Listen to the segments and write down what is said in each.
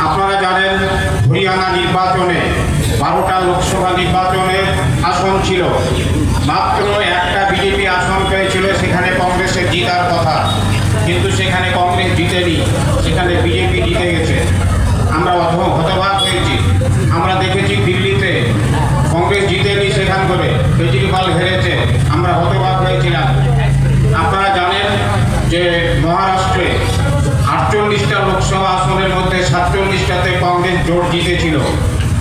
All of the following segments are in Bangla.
আপনারা জানেন হরিয়ানা নির্বাচনে 12টা লোকসভা নির্বাচনের আসন ছিল, মাত্র একটা বিজেপি আসন পেয়েছিল, সেখানে কংগ্রেসের জিতার কথা, কিন্তু সেখানে কংগ্রেস জিতেনি, সেখানে বিজেপি জিতে গেছে। আমরা হতবাক হয়েছি। আমরা দেখেছি দিল্লিতে কংগ্রেস জিতেনি, সেখান করে কেজরিওয়াল হেরেছে, আমরা হতবাক হয়েছিলাম। আপনারা জানেন যে মহারাষ্ট্রে 48টা লোকসভা আসনের মধ্যে 47টাতে কংগ্রেস জোট জিতেছিল।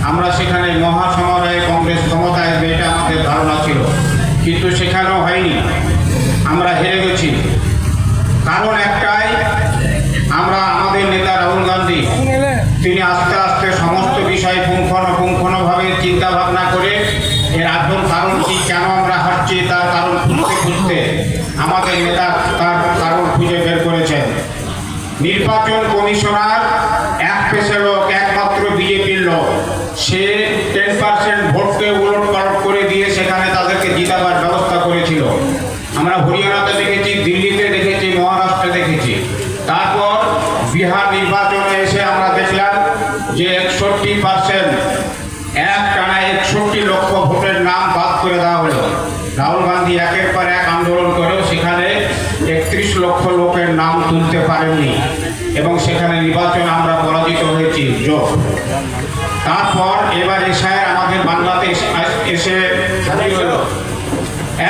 আমরা সেখানে মহাসমারোহে কংগ্রেস ক্ষমতায় আসবে এটা আমাদের ধারণা ছিল, কিন্তু সেখানেও হয়নি, আমরা হেরে গেছি। কারণ একটাই, আমরা আমাদের নেতা রাহুল গান্ধী তিনি আস্তে আস্তে সমস্ত বিষয় পুঙ্খানুপুঙ্খভাবে চিন্তা ভাবনা করে এর আসল কারণ কি, কেন আমরা হারছি তার কারণ খুঁজতে আমাদের নেতা তার কারণ খুঁজে বের করেছেন। নির্বাচন কমিশনার এক পেশে লোক, একমাত্র বিজেপির লোক, সে 10% ভোটকে উলটপালট করে দিয়ে সেখানে তাদেরকে জিতাবার ব্যবস্থা করেছিল। আমরা হরিয়ানাতে দেখেছি, দিল্লিতে দেখেছি, মহারাষ্ট্রে দেখেছি। তারপর বিহার নির্বাচনে এসে আমরা দেখলাম যে 61%, এক টানা 61 লক্ষ ভোটের নাম বাদ করে দেওয়া হলো। রাহুল গান্ধী একের পর এক আন্দোলন করেও সেখানে 31 লক্ষ লোকের নাম তুলতে পারেননি এবং সেখানে নির্বাচন আমরা পরাজিত হয়েছি। তারপর এবার এসআই আমাদের বাংলাতে এসে হাজির হলো।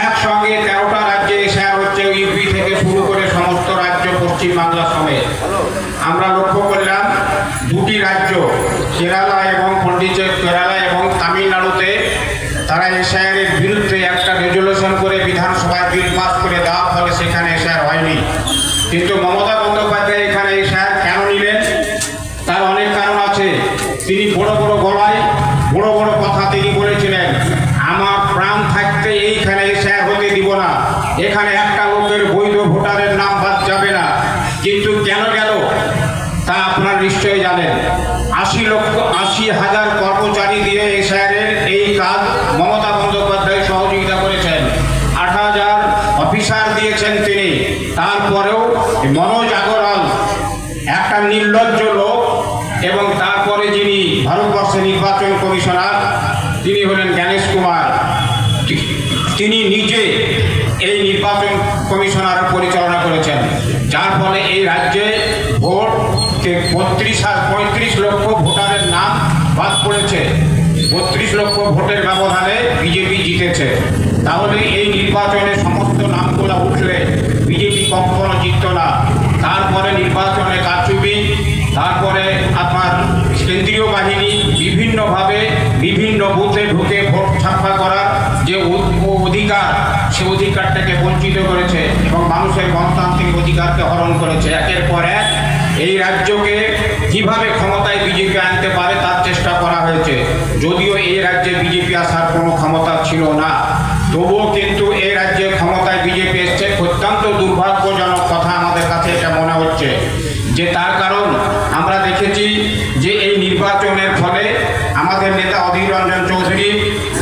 একসঙ্গে 13টা রাজ্যে এসআই হচ্ছে, ইউপি থেকে শুরু করে সমস্ত রাজ্য, পশ্চিমবাংলা সমেত। আমরা লক্ষ্য করলাম দুটি রাজ্য, কেরালা এবং তামিলনাড়ুতে তারা এসআইয়ের বিরুদ্ধে একটা রেজলিউশন করে বিধানসভায় বিল পাস করে দেওয়ার ফলে সেখানে এসআই হয়নি। কিন্তু মমতা বন্দ্যোপাধ্যায় এখানে এসআই কেন নিলেন, তার অনেক কারণ আছে। তিনি বড় বড় গলায় বড় বড় কথা তিনি বলেছিলেন, আমার প্রাণ থাকতে এইখানে এসআই হতে দিব না, এখানে একটা লোকের বৈধ ভোটারের নাম বাদ যাবে না। কিন্তু কেন গেল তা আপনারা নিশ্চয়ই জানেন। 80,000 কর্মচারী দিয়ে এসআইয়ের এই কাজ মমতা বন্দ্যোপাধ্যায় সহযোগিতা করেছেন। 8,000 অফিসার দিয়েছেন তিনি। তারপরেও মনোজ আগরওয়াল একটা নির্লজ্জ লোক, এবং তারপরে যিনি ভারতবর্ষের নির্বাচন কমিশনার তিনি হলেন জ্ঞানেশ কুমার, তিনি নিজে এই নির্বাচন কমিশনার পরিচালনা করেছেন, যার ফলে এই রাজ্যে ভোট 35 লক্ষ ভোটারের নাম বাদ পড়েছে। 32 লক্ষ ভোটের ব্যবধানে বিজেপি জিতেছে। তাহলে এই নির্বাচনে সমস্ত নামগুলো উঠলে বিজেপি কখনো জিতত না। তারপরে নির্বাচনে কারচুপি, তারপরে আপনার কেন্দ্রীয় বাহিনী বিভিন্নভাবে বিভিন্ন বুথে ঢুকে ভোট ছাপ্পা করার যে অধিকার, সে অধিকারটাকে বঞ্চিত করেছে এবং মানুষের গণতান্ত্রিক অধিকারকে হরণ করেছে। একের পর এক এই রাজ্যকে কিভাবে ক্ষমতায় বিজেপি আনতে পারে তার চেষ্টা করা হয়েছে। যদিও এই রাজ্যে বিজেপি আসার কোনো ক্ষমতা ছিল না, তবুও কিন্তু এই রাজ্যে ক্ষমতায় বিজেপি এসছে। অত্যন্ত দুর্ভাগ্যজনক কথা আমাদের কাছে এটা মনে হচ্ছে, যে তার কারণ আমরা দেখেছি যে এই নির্বাচনের ফলে আমাদের নেতা অধীর রঞ্জন চৌধুরী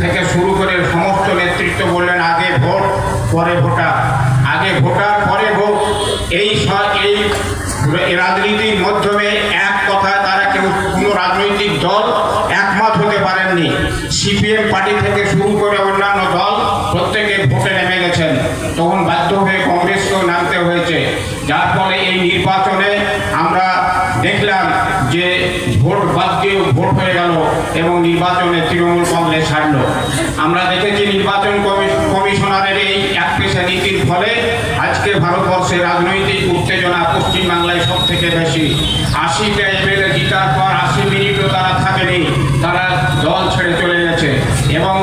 থেকে শুরু করে সমস্ত নেতৃত্ব বললেন আগে ভোট পরে ভোটার, আগে ভোটার পরে ভোট। এই রাজনীতির মাধ্যমে এক কথায় তারা কেউ কোনো রাজনৈতিক দল একমত হতে পারেননি। সিপিএম পার্টি থেকে শুরু করে অন্যান্য দল প্রত্যেকে ভোটে নেমে গেছেন, তখন বাধ্য হয়ে কংগ্রেসকেও নামতে হয়েছে। যার ফলে এই নির্বাচনে আমরা দেখলাম যে ভোট বাদ দিয়েও ভোট হয়ে গেল এবং নির্বাচনে তৃণমূল কংগ্রেস হারল। আমরা দেখেছি নির্বাচন কমিশনারের এই একপেশা নীতির ফলে আজকে ভারতবর্ষের রাজনৈতিক উত্তেজনা পশ্চিমবাংলায় সব থেকে বেশি। 80টা এমএলএ জিতার পর 80 মিনিটও তারা থাকেনি, তারা দল ছেড়ে চলে গেছে এবং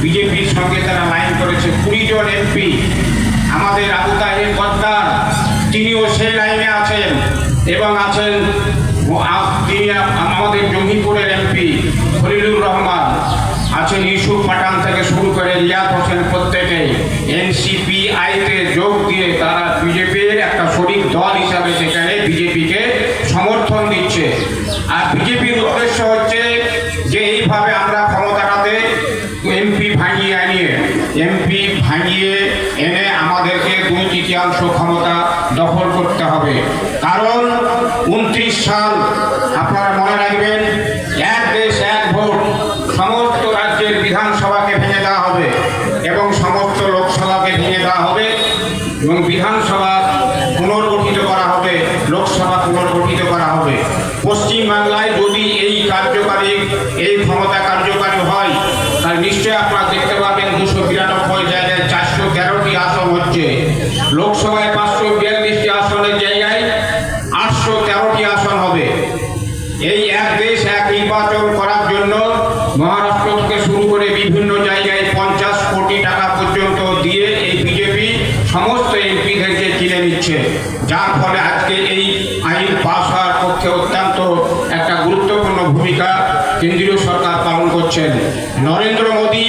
বিজেপির সঙ্গে তারা লাইন করেছে। 20 জন এমপি, আমাদের আবু তাহের গদ্দার তিনিও সেই লাইনে আছেন এবং আছেন তিনি আমাদের জঙ্গিপুরের এমপি খলিলুর রহমান, আছেন ইউসুফ পাঠান থেকে শুরু করে রিয়াদ হোসেন, প্রত্যেকেই এনসিপিআইতে যোগ দিয়ে তারা বিজেপির একটা শরিক দল হিসাবে সেখানে বিজেপিকে সমর্থন দিচ্ছে। আর বিজেপির উদ্দেশ্য হচ্ছে যে এইভাবে আমরা ক্ষমতাটাতে এমপি ভাঙিয়ে এনে আমাদেরকে 2/3 ক্ষমতা দখল করতে হবে। কারণ 29 সাল আপনারা মনে রাখবেন, এক দেশ এক ভোট, সমস্ত রাজ্যের বিধানসভাকে ভেঙে দেওয়া হবে এবং সমস্ত লোকসভাকে ভেঙে দেওয়া হবে এবং বিধানসভা পুনর্গঠিত করা হবে, লোকসভা পুনর্গঠিত করা হবে। পশ্চিমবাংলায় যদি এই ক্ষমতা কার্যকারী হয়, তাহলে নিশ্চয়ই আপনারা দেখতে পাবেন 292 জায়গায় 413টি আসন হচ্ছে, লোকসভায় 542টি আসনের জায়গায় 813টি আসন হবে। এই এক দেশ এক নির্বাচন করার জন্য মহারাষ্ট্র থেকে শুরু করে বিভিন্ন জায়গায় 50 কোটি টাকা পর্যন্ত দিয়ে এই বিজেপি সমস্ত এমপিদেরকে কিনে নিচ্ছে, যার ফলে আজকে এই আইন পাস হওয়ার পক্ষে অত্যন্ত একটা গুরুত্বপূর্ণ ভূমিকা কেন্দ্রীয় সরকার পালন করছেন। নরেন্দ্র মোদী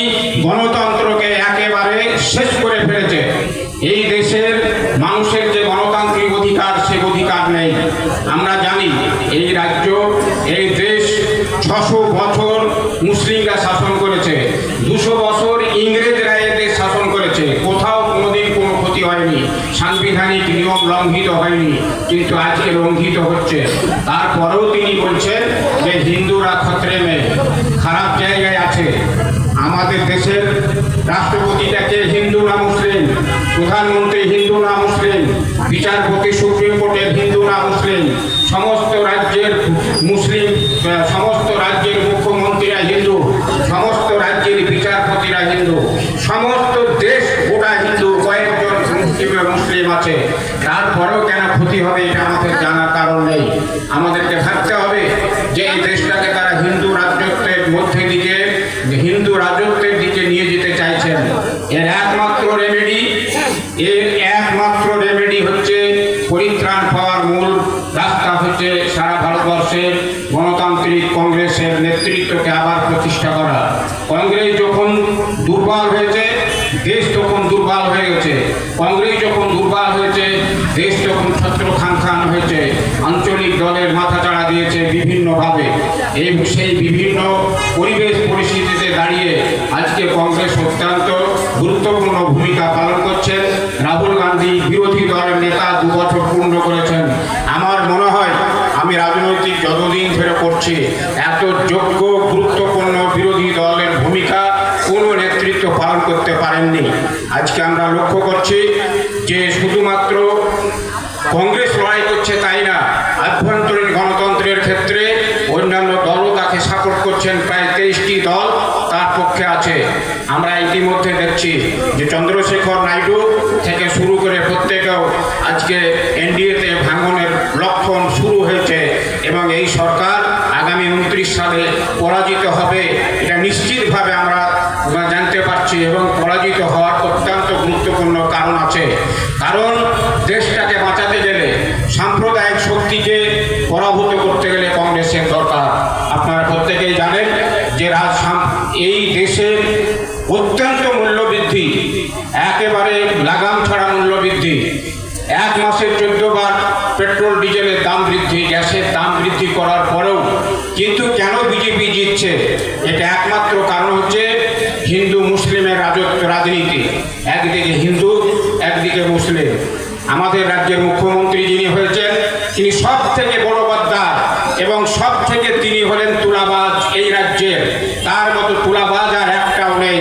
গণতন্ত্রকে একেবারে শেষ করে ফেলেছে। এই দেশের মানুষের যে গণতান্ত্রিক অধিকার, সে অধিকার নেই। আমরা জানি এই রাজ্য, এই দেশ 600 বছর মুসলিমরা শাসন করেছে, 200 বছর ইংরেজরা এই দেশ শাসন করেছে, কোথাও কোনোদিন কোনো ক্ষতি হয়নি, সাংবিধানিক নিয়ম লঙ্ঘিত হয়নি, কিন্তু আজকে লঙ্ঘিত হচ্ছে। তারপরেও তিনি বলছেন যে হিন্দুরা খতরে মে, খারাপ জায়গায় আছে। আমাদের দেশের রাষ্ট্রপতিটাকে হিন্দু না মুসলিম, প্রধানমন্ত্রী হিন্দু না মুসলিম, বিচারপতি সুপ্রিম কোর্টের হিন্দু না মুসলিম, সমস্ত রাজ্যের মুসলিম, সমস্ত রাজ্যের মুখ্যমন্ত্রীরা হিন্দু, সমস্ত রাজ্যের বিচারপতিরা হিন্দু, সমস্ত দেশ গোটা হিন্দু, কয়েকজন মুসলিম আছে। তারপরেও কেন ক্ষতি হবে এটা আমাদের জানার কারণ নেই। আমাদেরকে ভাবতে হবে যে এই দেশটাকে তারা হিন্দু রাজত্বের মধ্যে দিকে, হিন্দু রাজত্বের দিকে নিয়ে যেতে চাইছেন। এর একমাত্র রেমেডি হচ্ছে পরিত্রাণ পাওয়ার মূল রাস্তা হচ্ছে সারা ভারতবর্ষের গণতান্ত্রিক কংগ্রেসের নেতৃত্বকে আবার প্রতিষ্ঠা করা। কংগ্রেস যখন দুর্বল হয়েছে, দেশ তখন দুর্বল হয়ে গেছে। কংগ্রেস যখন দুর্বল হয়েছে, দেশ তখন ছত্র খান হয়েছে, আঞ্চলিক দলের মাথাচাড়া দিয়েছে বিভিন্নভাবে। সেই বিভিন্ন পরিবেশ পরিস্থিতিতে দাঁড়িয়ে আজকে কংগ্রেস অত্যন্ত গুরুত্বপূর্ণ ভূমিকা পালন করছেন। রাহুল গান্ধী বিরোধী দলের নেতা 2 বছর পূর্ণ করেছেন। আমার মনে হয় আমি রাজনৈতিক যতদিন ধরে করছি, এত যোগ্য গুরুত্বপূর্ণ বিরোধী দলের ভূমিকা কোনো নেতৃত্ব পালন করতে পারেননি। আজকে আমরা লক্ষ্য করছি যে শুধুমাত্র কংগ্রেস লড়াই করছে তাই না, আভ্যন্তরীণ গণতন্ত্রের ক্ষেত্রে অন্যান্য দলও তাকে সাপোর্ট করছেন। প্রায় 23টি দল তার পক্ষে আছে। আমরা ইতিমধ্যে দেখছি যে চন্দ্রশেখর নাইডু থেকে শুরু করে প্রত্যেকেও আজকে এনডিএতে ভাঙনের লক্ষণ শুরু হয়েছে এবং এই সরকার আগামী 29 সালে পরাজিত হবে, এটা নিশ্চিতভাবে আমরা জানতে পারছি। এবং পরাজিত হওয়ার অত্যন্ত গুরুত্বপূর্ণ কারণ আছে। কারণ দেশটাকে বাঁচাতে গেলে, সাম্প্রদায়িক শক্তিকে পরাভূত করতে গেলে কংগ্রেসের দরকার। আপনারা প্রত্যেকেই জানেন যে এই দেশের অত্যন্ত মূল্যবৃদ্ধি, একেবারে লাগাম ছাড়া মূল্যবৃদ্ধি। 1 মাসে 14 বার পেট্রোল ডিজেলের দাম বৃদ্ধি, গ্যাসের দাম বৃদ্ধি করার পরেও কিন্তু কেন বিজেপি জিতছে? এটা একমাত্র কারণ হচ্ছে হিন্দু মুসলিমের রাজনীতি। একদিকে হিন্দু, একদিকে মুসলিম। আমাদের রাজ্যের মুখ্যমন্ত্রী যিনি হয়েছেন, তিনি সব থেকে বড় গদ্দার এবং সব থেকে তিনি হলেন তুলাবাজ এই রাজ্যের। তার মতো তুলাবাজ আর একটাও নেই,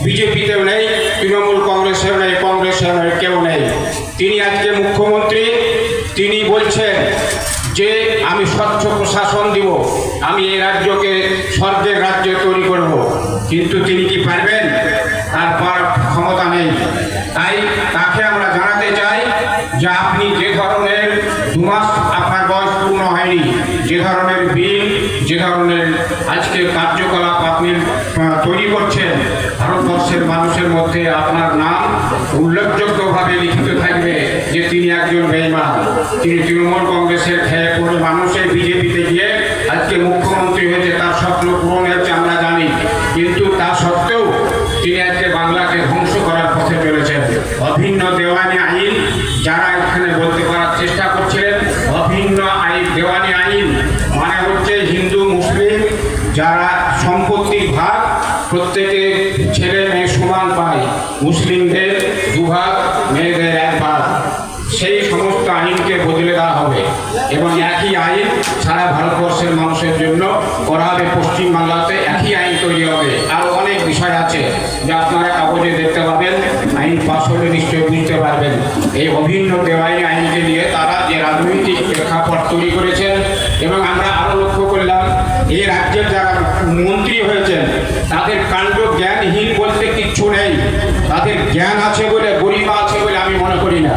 বিজেপিতেও নেই, তৃণমূল কংগ্রেসেও নেই, কংগ্রেসেও নেই, কেউ নেই। তিনি আজকে মুখ্যমন্ত্রী, তিনি বলছেন যে আমি স্বচ্ছ প্রশাসন দিব, আমি এই রাজ্যকে স্বর্গের রাজ্য তৈরি করব। কিন্তু তিনি কি পারবেন? তার ক্ষমতা নেই। তাই তাকে আমরা জানাতে চাই যে আপনি যে ধরনের 2 মাস আপনার বয়স পূর্ণ হয়নি, যে ধরনের বিল, যে ধরনের আজকে কার্যকলাপ আপনি তৈরি করছেন, ভারতবর্ষের মানুষের মধ্যে আপনার নাম উল্লেখযোগ্যভাবে লিখিত থাকবে যে তিনি একজন বেঈমান। তিনি তৃণমূল কংগ্রেসের খেয়ে পড়ে মানুষের বিজেপিতে গিয়ে আজকে মুখ্যমন্ত্রী হয়েছে, তার স্বপ্ন পূরণ হয়েছে আমরা জানি। কিন্তু তা সত্ত্বেও তিনি আজকে বাংলাকে ধ্বংস করার পথে চলেছেন। অভিন্ন দেওয়ানি আইন যারা এখানে বলতে পারার চেষ্টা করছিলেন, অভিন্ন দেওয়ানি আইন মানে হচ্ছে হিন্দু মুসলিম যারা সম্পত্তির ভাগ প্রত্যেকে ছেলে মেয়ে সমান পায়, মুসলিমদের 2 ভাগ, মেয়েদের 1 ভাগ। সেই সমস্ত আইনকে বদলে দেওয়া হবে এবং একই আইন সারা ভারতবর্ষের মানুষের জন্য করা হবে। পশ্চিমবাংলাতে একই আইন তৈরি হবে। আরও অনেক বিষয় আছে যা আপনারা কাগজে দেখতে পাবেন, আইন পাস হলে নিশ্চয়ই বুঝতে পারবেন। এই অভিন্ন বেআইনি আইনকে নিয়ে তারা যে রাজনৈতিক প্রেক্ষাপট তৈরি করেছেন এবং আমরা আরও লক্ষ্য করলাম এই রাজ্যের যারা মন্ত্রী হয়েছেন তাদের কাণ্ড জ্ঞানহীন বলতে কিচ্ছু নেই। তাদের জ্ঞান আছে বলে, গরিমা আছে বলে আমি মনে করি না।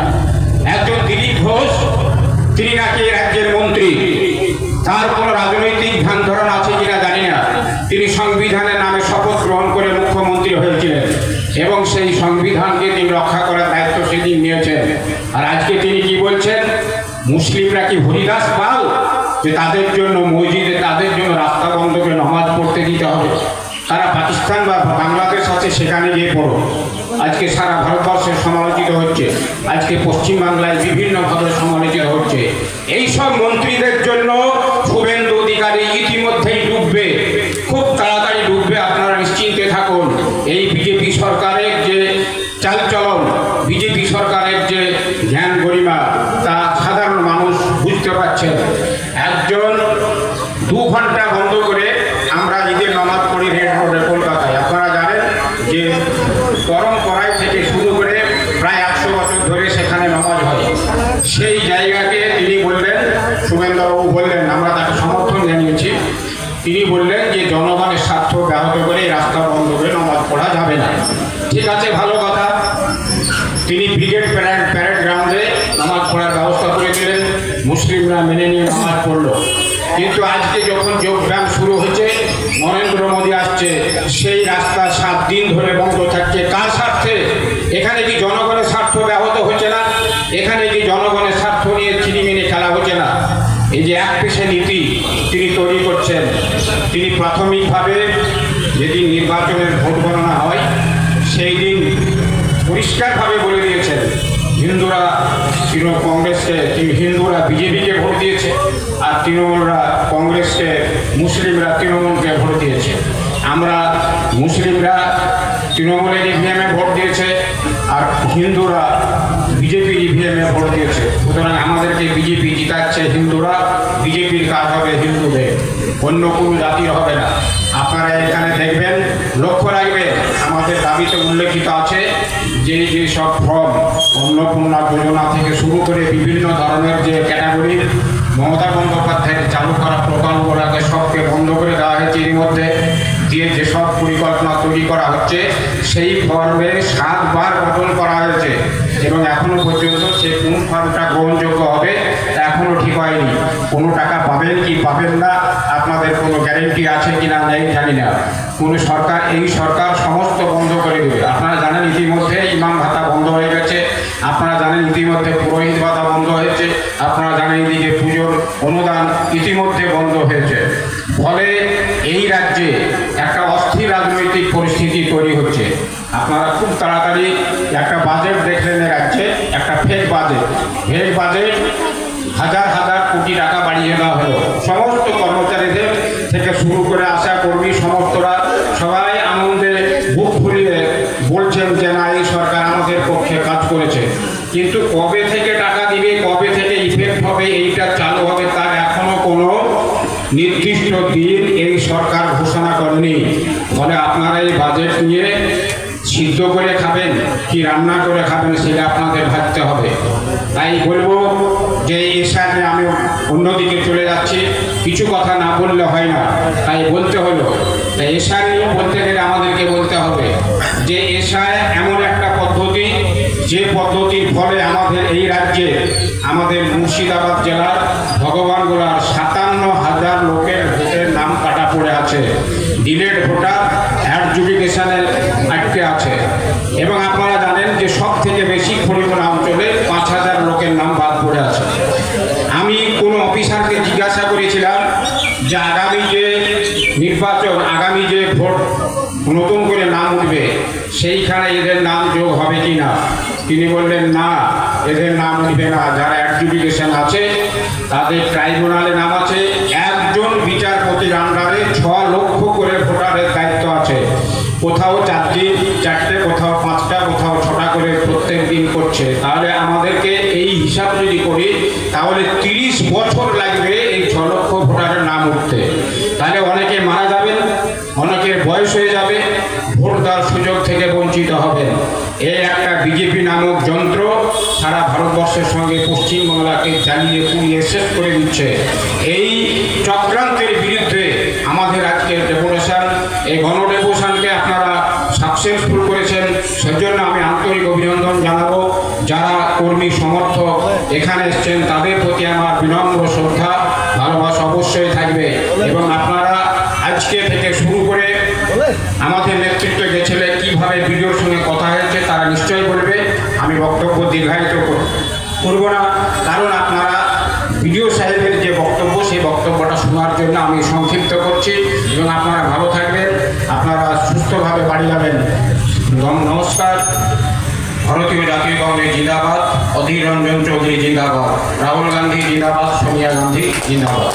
একজন দিলীপ ঘোষ, তিনি নাকি এই রাজ্যের মন্ত্রী, তার কোনো রাজনৈতিক ধ্যান ধারণা আছে কিনা জানি না। তিনি সংবিধানের নামে শপথ গ্রহণ করে মুখ্যমন্ত্রী হয়েছিলেন এবং সেই সংবিধানকে তিনি রক্ষা করার দায়িত্ব সেদিন নিয়েছেন। আর আজকে তিনি কি বলছেন, মুসলিমরা কি হরিদাস পাল যে তাদের জন্য মসজিদে, তাদের জন্য রাস্তা বন্ধ করে নামাজ পড়তে দিতে হবে? তারা পাকিস্তান বা বাংলাদেশ আছে, সেখানে গিয়ে পড়ো। আজকে সারা ভারতবর্ষে সমালোচিত হচ্ছে, আজকে পশ্চিমবাংলায় বিভিন্নভাবে সমালোচিত হচ্ছে। এইসব মন্ত্রীদের জন্য শুভেন্দু অধিকারী ইতিমধ্যেই ডুববে, খুব তাড়াতাড়ি ডুববে, আপনারা নিশ্চিন্তে থাকুন। এই বিজেপি সরকারের যে চালচলন, বিজেপি সরকারের যে জ্ঞান গরিমা, তা সাধারণ মানুষ বুঝতে পারছেন। একজন 2 ঘন্টা বন্ধ করে আমরা ঈদের নামাজ পড়ি রেড রোডে কলকাতায়। আপনারা জানেন যে পরম্পরায় থেকে শুরু করে প্রায় 100 বছর ধরে সেখানে নামাজ হয়। সেই জায়গাকে তিনি বললেন, শুভেন্দুবাবু বললেন, আমরা তাকে সমর্থন জানিয়েছি। তিনি বললেন যে জনগণের স্বার্থ ব্যাহত করে রাস্তা বন্ধ করে নামাজ পড়া যাবে না। ঠিক আছে, ভালো কথা। তিনি ব্রিগেড প্যারেড গ্রাউন্ডে নামাজ পড়ার ব্যবস্থা করেছিলেন, মুসলিমরা মেনে নিয়ে নামাজ পড়লো। কিন্তু আজকে যখন যোগব্যায়াম শুরু হয়েছে, নরেন্দ্র মোদী আসছে, সেই রাস্তা 7 দিন ধরে বন্ধ থাকছে। কার স্বার্থে? এখানে কি জনগণের স্বার্থ ব্যাহত হচ্ছে না? এখানে কি জনগণের স্বার্থ নিয়ে ছিনিমিনি খেলা হচ্ছে না? এই যে একপেশে নীতি তিনি তৈরি করছেন, তিনি প্রাথমিকভাবে যেদিন নির্বাচনের ভোট গণনা হয় সেই দিন পরিষ্কারভাবে বলে দিয়েছেন হিন্দুরা কংগ্রেসকে, হিন্দুরা বিজেপিকে ভোট দিয়েছে, আর তৃণমূলরা কংগ্রেসকে, মুসলিমরা তৃণমূলকে ভোট দিয়েছে। আমরা মুসলিমরা তৃণমূলের ইভিএমে ভোট দিয়েছে আর হিন্দুরা বিজেপির ইভিএমে ভোট দিয়েছে। সুতরাং আমাদেরকে বিজেপি জিতাচ্ছে, হিন্দুরা, বিজেপির কাজ হবে হিন্দুদের, অন্য কোনো জাতির হবে না। আপনারা এখানে দেখবেন, লক্ষ্য রাখবেন, আমাদের দাবিতে উল্লেখিত আছে যে সব ফর্ম, অন্নপূর্ণা যোজনা থেকে শুরু করে বিভিন্ন ধরনের যে ক্যাটাগরি মমতা বন্দ্যোপাধ্যায়ের চালু করা প্রকল্পটাকে সবকে বন্ধ করে দেওয়া হয়েছে। এর মধ্যে দিয়ে যেসব পরিকল্পনা তৈরি করা হচ্ছে সেই ফর্মে 7 বার বদল করা হয়েছে এবং এখনো পর্যন্ত সে কোন ফর্মটা গ্রহণযোগ্য হবে তা এখনো ঠিক হয়নি। কোনো টাকা পাবেন কি পাবেন না, আপনাদের কোনো গ্যারেন্টি আছে কি না নেই জানি না। কোনো সরকার, এই সরকার সমস্ত বন্ধ করে দেবে। আপনারা জানেন ইতিমধ্যে ইমাম ভাতা বন্ধ হয়ে গেছে, আপনারা জানেন ইতিমধ্যে পুরোহিত ভাতা বন্ধ হয়েছে, আপনারা জানেন এদিকে পুজোর অনুদান ইতিমধ্যে বন্ধ হয়েছে। ফলে এই রাজ্যে একটা অস্থির রাজনৈতিক পরিস্থিতি তৈরি হচ্ছে। আপনারা খুব তাড়াতাড়ি একটা বাজেট দেখলেন রাজ্যে, একটা ফেক বাজেট, হাজার হাজার কোটি টাকা বাড়িয়ে দেওয়া হলো। সমস্ত কর্মচারীদের থেকে শুরু করে আশা কর্মী সমস্তরা সবাই আনন্দে বুক ফুলিয়ে বলছেন যে না, এই সরকার আমাদের পক্ষে কাজ করেছে। কিন্তু কবে থেকে টাকা দিবে, কবে থেকে ইফেক্ট হবে, এইটা চালু হবে, তার এখনো কোনো নির্দিষ্ট দিন এই সরকার ঘোষণা করেনি। ফলে আপনারা এই বাজেট নিয়ে সিদ্ধ করে খাবেন কি রান্না করে খাবেন সেটা আপনাদের ভাবতে হবে। তাই বলবো যে এসআর নিয়ে আমি অন্যদিকে চলে যাচ্ছি, কিছু কথা না বললে হয় না, তাই বলতে হলো। তাই এসআর নিয়ে বলতে গেলে আমাদেরকে বলতে হবে যে এসআর এমন একটা পদ্ধতি, যে পদ্ধতির ফলে আমাদের এই রাজ্যে, আমাদের মুর্শিদাবাদ জেলার ভগবানগোলার 57,000 লোকের ভোটের নাম কাটা পড়ে আছে, ডিলেড ভোটার অ্যাডজুডিকেশনে আটকে আছে। এবং আপনারা জানেন যে সব থেকে বেশি খড়িমোড়া অঞ্চলে 5,000 লোকের নাম বাদ পড়ে আছে। আমি কোনো অফিসারকে জিজ্ঞাসা করেছিলাম যে আগামী যে নির্বাচন, আগামী যে ভোট নতুন করে নাম উঠবে সেইখানে এদের নাম যোগ হবে কি না। তিনি বললেন না, এদের নাম উঠবে না। যারা অ্যাডজুডিকেশন আছে তাদের ট্রাইব্যুনালে নাম আছে, একজন বিচারপতির আন্ডারে 6 লক্ষ করে ভোটারের দায়িত্ব আছে। কোথাও 4টে, কোথাও 5টা, কোথাও 6টা করে প্রত্যেক দিন করছে। তাহলে আমাদেরকে এই হিসাব তাহলে 30 বছর লাগবে এই 6 লক্ষ ভোটারের নাম উঠতে। তাহলে অনেকে মারা যাবেন, অনেকের বয়স হয়ে যাবে, ভোট দেওয়ার সুযোগ থেকে বঞ্চিত হবেন। এই একটা বিজেপি নামক যন্ত্র সারা ভারতবর্ষের সঙ্গে পশ্চিমবাংলাকে জ্বালিয়ে পুড়িয়ে শেষ করে দিচ্ছে। এই চক্রান্তের বিরুদ্ধে আমাদের আজকের ডেপুটেশন, এই গণডেপুটেশনকে আপনারা সাকসেসফুল করেছেন, সেজন্য আমি আন্তরিক অভিনন্দন জানাবো। যারা কর্মী সমর্থক এখানে এসছেন তাদের প্রতি আমার বিনম্র শ্রদ্ধা ভালোবাসা অবশ্যই থাকবে। এবং আপনারা আজকে থেকে শুরু করে আমাদের নেতৃত্ব গেছিলে কিভাবে ভিডিওর সঙ্গে কথা হয়েছে তারা নিশ্চয়ই বলবে। আমি বক্তব্য দীর্ঘায়িত করব না, কারণ আপনারা ভিডিও সাহেবের যে বক্তব্য সেই বক্তব্যটা শোনার জন্য আমি সংক্ষিপ্ত করছি। এবং আপনারা ভালো থাকবেন, আপনারা সুস্থভাবে বাড়ি যাবেন। নমস্কার। ভারতীয় জাতীয় কংগ্রেস জিন্দাবাদ, অধীর রঞ্জন চৌধুরী জিন্দাবাদ, রাহুল গান্ধী জিন্দাবাদ, সোনিয়া গান্ধী জিন্দাবাদ।